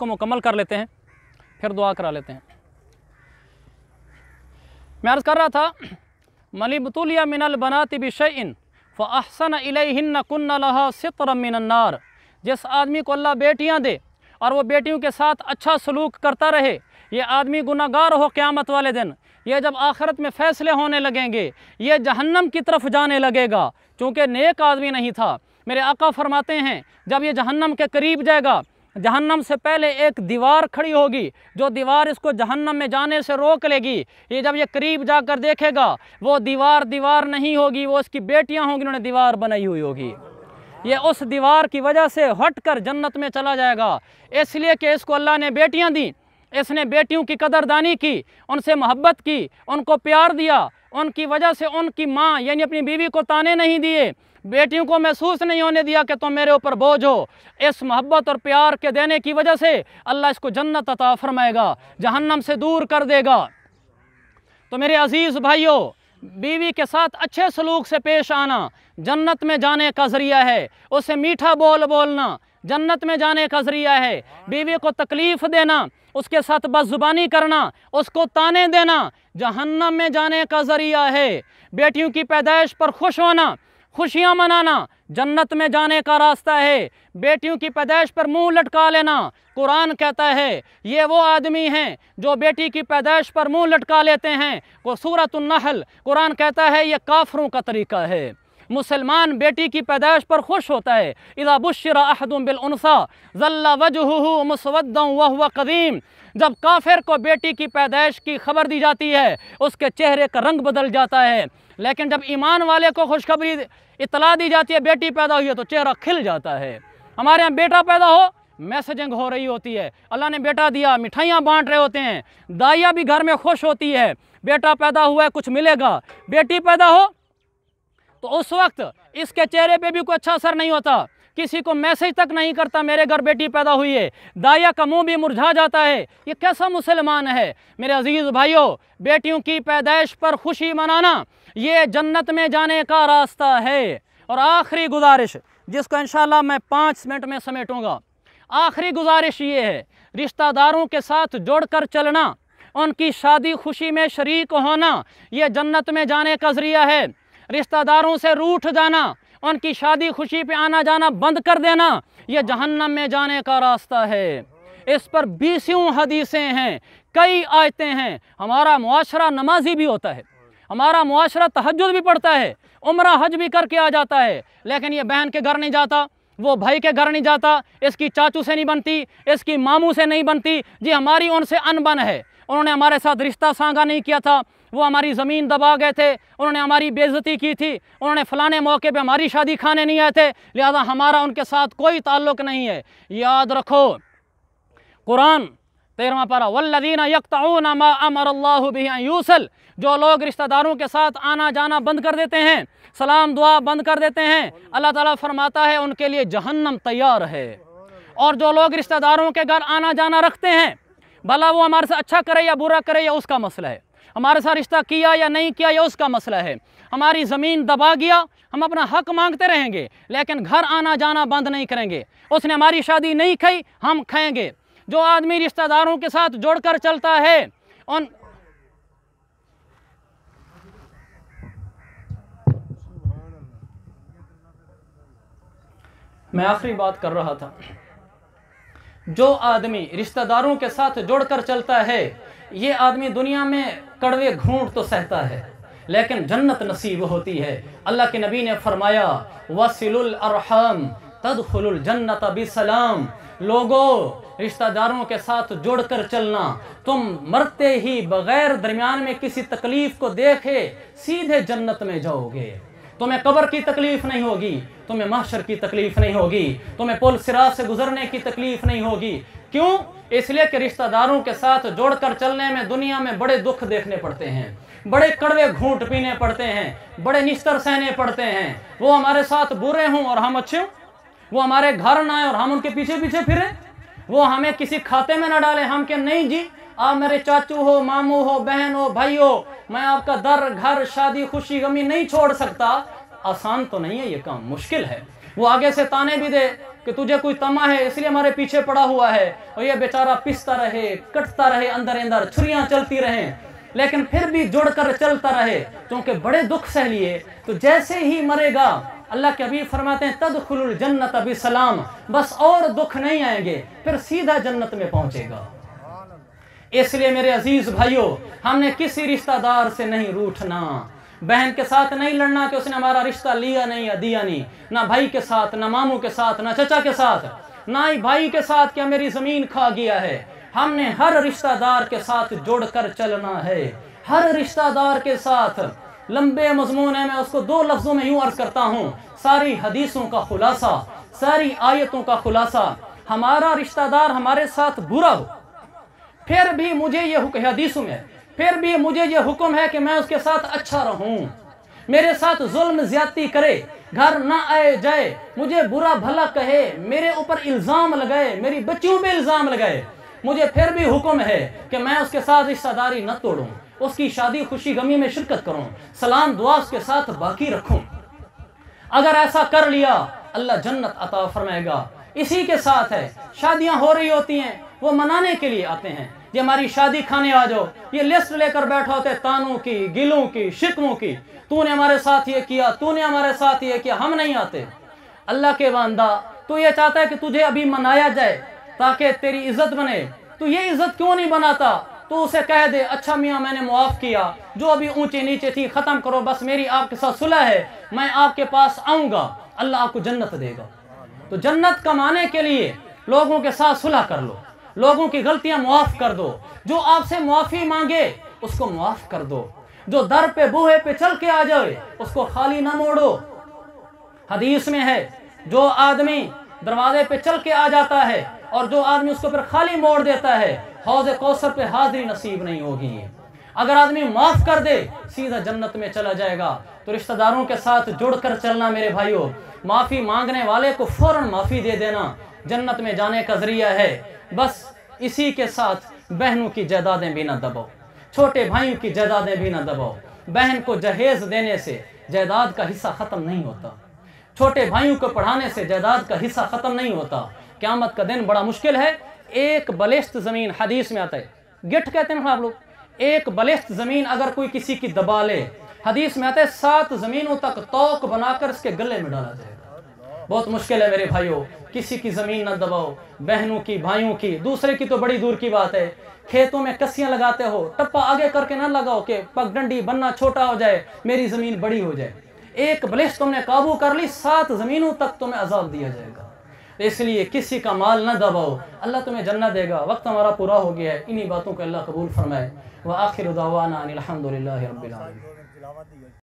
को मुकम्मल कर लेते हैं, फिर दुआ करा लेते हैं। मैं अर्ज़ कर रहा था, मलिबतुलिया मिनल बनाति बिशैइन फ़अहसन इलैहिन्न कुन्न लहा सित्रम मिनन नार। जिस आदमी को अल्लाह बेटियां दे और वो बेटियों के साथ अच्छा सलूक करता रहे, ये आदमी गुनाहगार हो क़यामत वाले दिन। ये जब आखिरत में फ़ैसले होने लगेंगे, ये जहन्नम की तरफ जाने लगेगा, चूँकि नेक आदमी नहीं था। मेरे आका फरमाते हैं, जब ये जहन्नम के करीब जाएगा, जहन्नम से पहले एक दीवार खड़ी होगी, जो दीवार इसको जहन्नम में जाने से रोक लेगी। ये जब ये करीब जाकर देखेगा, वो दीवार नहीं होगी, वो इसकी बेटियां होंगी, उन्होंने दीवार बनाई हुई होगी। ये उस दीवार की वजह से हटकर जन्नत में चला जाएगा, इसलिए कि इसको अल्लाह ने बेटियां दी, इसने बेटियों की कदरदानी की, उनसे मोहब्बत की, उनको प्यार दिया। उनकी वजह से उनकी माँ यानी अपनी बीवी को ताने नहीं दिए, बेटियों को महसूस नहीं होने दिया कि तुम मेरे ऊपर बोझ हो। इस मोहब्बत और प्यार के देने की वजह से अल्लाह इसको जन्नत अता फरमाएगा, जहन्नम से दूर कर देगा। तो मेरे अजीज़ भाइयों, बीवी के साथ अच्छे सलूक से पेश आना जन्नत में जाने का ज़रिया है। उससे मीठा बोल बोलना जन्नत में जाने का ज़रिया है। बीवी को तकलीफ़ देना, उसके साथ बदज़ुबानी करना, उसको ताने देना जहन्नम में जाने का ज़रिया है। बेटियों की पैदाइश पर खुश होना, खुशियाँ मनाना जन्नत में जाने का रास्ता है। बेटियों की पैदाइश पर मुंह लटका लेना, कुरान कहता है ये वो आदमी हैं जो बेटी की पैदाइश पर मुंह लटका लेते हैं। वो सूरतुन नहल, कुरान कहता है ये काफरों का तरीका है। मुसलमान बेटी की पैदाइश पर खुश होता है। इज़ा बुश्शिरा अहदुम बिल उनसा ज़ल्ला वजहुहु मुस्वद्दन व हुवा कदीम। जब काफिर को बेटी की पैदाइश की खबर दी जाती है, उसके चेहरे का रंग बदल जाता है। लेकिन जब ईमान वाले को खुशखबरी इतला दी जाती है बेटी पैदा हुई है, तो चेहरा खिल जाता है। हमारे यहाँ बेटा पैदा हो, मैसेजिंग हो रही होती है, अल्लाह ने बेटा दिया, मिठाइयाँ बांट रहे होते हैं, दाइया भी घर में खुश होती है, बेटा पैदा हुआ है कुछ मिलेगा। बेटी पैदा हो तो उस वक्त इसके चेहरे पे भी कोई अच्छा असर नहीं होता, किसी को मैसेज तक नहीं करता मेरे घर बेटी पैदा हुई है, दाइया का मुंह भी मुरझा जाता है। ये कैसा मुसलमान है? मेरे अजीज़ भाइयों, बेटियों की पैदाइश पर खुशी मनाना ये जन्नत में जाने का रास्ता है। और आखिरी गुजारिश, जिसको इंशाल्लाह मैं 5 मिनट में समेटूंगा, आखिरी गुजारिश ये है, रिश्तेदारों के साथ जोड़कर चलना, उनकी शादी खुशी में शरीक होना, ये जन्नत में जाने का ज़रिया है। रिश्तेदारों से रूठ जाना, उनकी शादी खुशी पे आना जाना बंद कर देना, ये जहन्नम में जाने का रास्ता है। इस पर 20 हदीसें हैं, कई आयतें हैं। हमारा मुआशरा नमाजी भी होता है, हमारा मुआशरा तहज्जुद भी पढ़ता है, उम्रा हज भी करके आ जाता है, लेकिन ये बहन के घर नहीं जाता, वो भाई के घर नहीं जाता, इसकी चाचू से नहीं बनती, इसकी मामू से नहीं बनती। जी हमारी उनसे अनबन है, उन्होंने हमारे साथ रिश्ता सांगा नहीं किया था, वो हमारी ज़मीन दबा गए थे, उन्होंने हमारी बेइज्जती की थी, उन्होंने फ़लाने मौके पे हमारी शादी खाने नहीं आए थे, लिहाजा हमारा उनके साथ कोई ताल्लुक़ नहीं है। याद रखो, कुरान 13वां पारा, वल्लज़ीना यक़तऊना मा अमरल्लाहु बिही अन यूसल, जो लोग रिश्तेदारों के साथ आना जाना बंद कर देते हैं, सलाम दुआ बंद कर देते हैं, अल्लाह ताला फरमाता है उनके लिए जहन्नम तैयार है। और जो लोग रिश्तेदारों के घर आना जाना रखते हैं, भला वो हमारे से अच्छा करे या बुरा करे या उसका मसला है, हमारे साथ रिश्ता किया या नहीं किया या उसका मसला है। हमारी ज़मीन दबा गया, हम अपना हक मांगते रहेंगे, लेकिन घर आना जाना बंद नहीं करेंगे। उसने हमारी शादी नहीं खाई, हम खाएंगे। जो आदमी रिश्तेदारों के साथ जोड़कर चलता है, उन मैं आखिरी बात कर रहा था, जो आदमी रिश्तेदारों के साथ जोड़कर चलता है, ये आदमी दुनिया में कड़वे घूंट तो सहता है, लेकिन जन्नत नसीब होती है। अल्लाह के नबी ने फरमाया, वसिलुल अरहम तदखुलुल जन्नत बिसलाम। लोगों, रिश्तेदारों के साथ जोड़कर चलना, तुम मरते ही बगैर दरमियान में किसी तकलीफ को देखे सीधे जन्नत में जाओगे। तुम्हें कब्र की तकलीफ नहीं होगी, तुम्हें महशर की तकलीफ नहीं होगी, तुम्हें पुल सिरात से गुजरने की तकलीफ नहीं होगी। क्यों? इसलिए कि रिश्तेदारों के साथ जोड़कर चलने में दुनिया में बड़े दुख देखने पड़ते हैं, बड़े कड़वे घूंट पीने पड़ते हैं, बड़े निस्तर सहने पड़ते हैं। वो हमारे साथ बुरे हों और हम अच्छे हों, वो हमारे घर ना आए और हम उनके पीछे पीछे फिरें, वो हमें किसी खाते में ना डालें, हम के नहीं जी आप मेरे चाचू हो, मामू हो, बहन हो, भाई हो, मैं आपका दर घर शादी खुशी गमी नहीं छोड़ सकता। आसान तो नहीं है ये काम, मुश्किल है। वो आगे से ताने भी दे कि तुझे कोई तमा है इसलिए हमारे पीछे पड़ा हुआ है, और ये बेचारा पिसता रहे, कटता रहे, अंदर अंदर छुरियां चलती रहें, लेकिन फिर भी जुड़कर चलता रहे, क्योंकि बड़े दुख सह लिए। तो जैसे ही मरेगा, अल्लाह के हबीब फरमाते हैं तदखुलुल जन्नत बिसलाम, बस और दुख नहीं आएंगे, फिर सीधा जन्नत में पहुंचेगा। इसलिए मेरे अजीज भाइयों, हमने किसी रिश्तेदार से नहीं रूठना, बहन के साथ नहीं लड़ना कि उसने हमारा रिश्ता लिया नहीं या दिया नहीं, ना भाई के साथ, ना मामू के साथ, ना चचा के साथ, ना ही भाई के साथ क्या मेरी ज़मीन खा गया है। हमने हर रिश्तेदार के साथ जुड़कर चलना है, हर रिश्तेदार के साथ। लंबे मजमून है, मैं उसको 2 लफ्ज़ों में यूँ अर्ज़ करता हूँ, सारी हदीसों का खुलासा, सारी आयतों का खुलासा। हमारा रिश्तेदार हमारे साथ बुरा हो, फिर भी मुझे ये हदीसों में फिर भी मुझे ये हुक्म है कि मैं उसके साथ अच्छा रहूं। मेरे साथ जुल्म ज्यादती करे, घर ना आए जाए, मुझे बुरा भला कहे, मेरे ऊपर इल्ज़ाम लगाए, मेरी बच्चियों पे इल्ज़ाम लगाए, मुझे फिर भी हुक्म है कि मैं उसके साथ रिश्तेदारी न तोड़ूं, उसकी शादी खुशी गमी में शिरकत करूं, सलाम दुआ उसके साथ बाकी रखूं। अगर ऐसा कर लिया, अल्लाह जन्नत अता फरमाएगा। इसी के साथ है, शादियां हो रही होती हैं, वो मनाने के लिए आते हैं, ये हमारी शादी खाने आ जाओ, ये लिस्ट लेकर बैठा होते तानों की, गिलों की, शिकवों की, तूने हमारे साथ ये किया, तूने हमारे साथ ये किया, हम नहीं आते। अल्लाह के बंदा, तू ये चाहता है कि तुझे अभी मनाया जाए ताकि तेरी इज्जत बने, तू ये इज्जत क्यों नहीं बनाता? तो उसे कह दे, अच्छा मियाँ मैंने मुआफ़ किया, जो अभी ऊंचे नीचे थी ख़त्म करो, बस मेरी आपके साथ सुलह है, मैं आपके पास आऊँगा, अल्लाह आपको जन्नत देगा। तो जन्नत कमाने के लिए लोगों के साथ सुलह कर लो, लोगों की गलतियां मुआफ़ कर दो, जो आपसे मुआफ़ी मांगे उसको मुआफ़ कर दो, जो दर पे बूहे पे चल के आ जाए उसको खाली ना मोड़ो। हदीस में है, जो आदमी दरवाजे पे चल के आ जाता है और जो आदमी उसको फिर खाली मोड़ देता है, हौज़े कौसर पे हाज़िरी नसीब नहीं होगी। अगर आदमी माफ़ कर दे, सीधा जन्नत में चला जाएगा। तो रिश्तेदारों के साथ जुड़कर चलना मेरे भाइयों, माफ़ी मांगने वाले को फ़ौरन माफ़ी दे देना जन्नत में जाने का ज़रिया है। बस इसी के साथ बहनों की जायदादें भी ना दबाओ, छोटे भाइयों की जायदादें भी ना दबाओ। बहन को जहेज देने से जायदाद का हिस्सा ख़त्म नहीं होता, छोटे भाइयों को पढ़ाने से जायदाद का हिस्सा ख़त्म नहीं होता। क़यामत का दिन बड़ा मुश्किल है। एक बलिश्त ज़मीन, हदीस में आता है, गिठ कहते हैं आप लोग, एक बलिश्त ज़मीन अगर कोई किसी की दबा ले, हदीस में आता है 7 ज़मीनों तक तौक बनाकर इसके गले में डाला जाएगा। बहुत मुश्किल है मेरे भाइयों, किसी की ज़मीन न दबाओ, बहनों की, भाइयों की, दूसरे की तो बड़ी दूर की बात है। खेतों में कस्सियाँ लगाते हो, टप्पा आगे करके ना लगाओ कि पगडंडी बनना छोटा हो जाए, मेरी ज़मीन बड़ी हो जाए। एक बलिश तुमने काबू कर ली, 7 ज़मीनों तक तुम्हें अज़ाब दिया जाएगा। इसलिए किसी का माल न दबाओ, अल्लाह तुम्हें जन्नत देगा। वक्त हमारा पूरा हो गया है, इन्हीं बातों को अल्लाह कबूल फरमाए। व आखिर दावाना अनिल हम्दुलिल्लाहि रब्बिल आलमीन।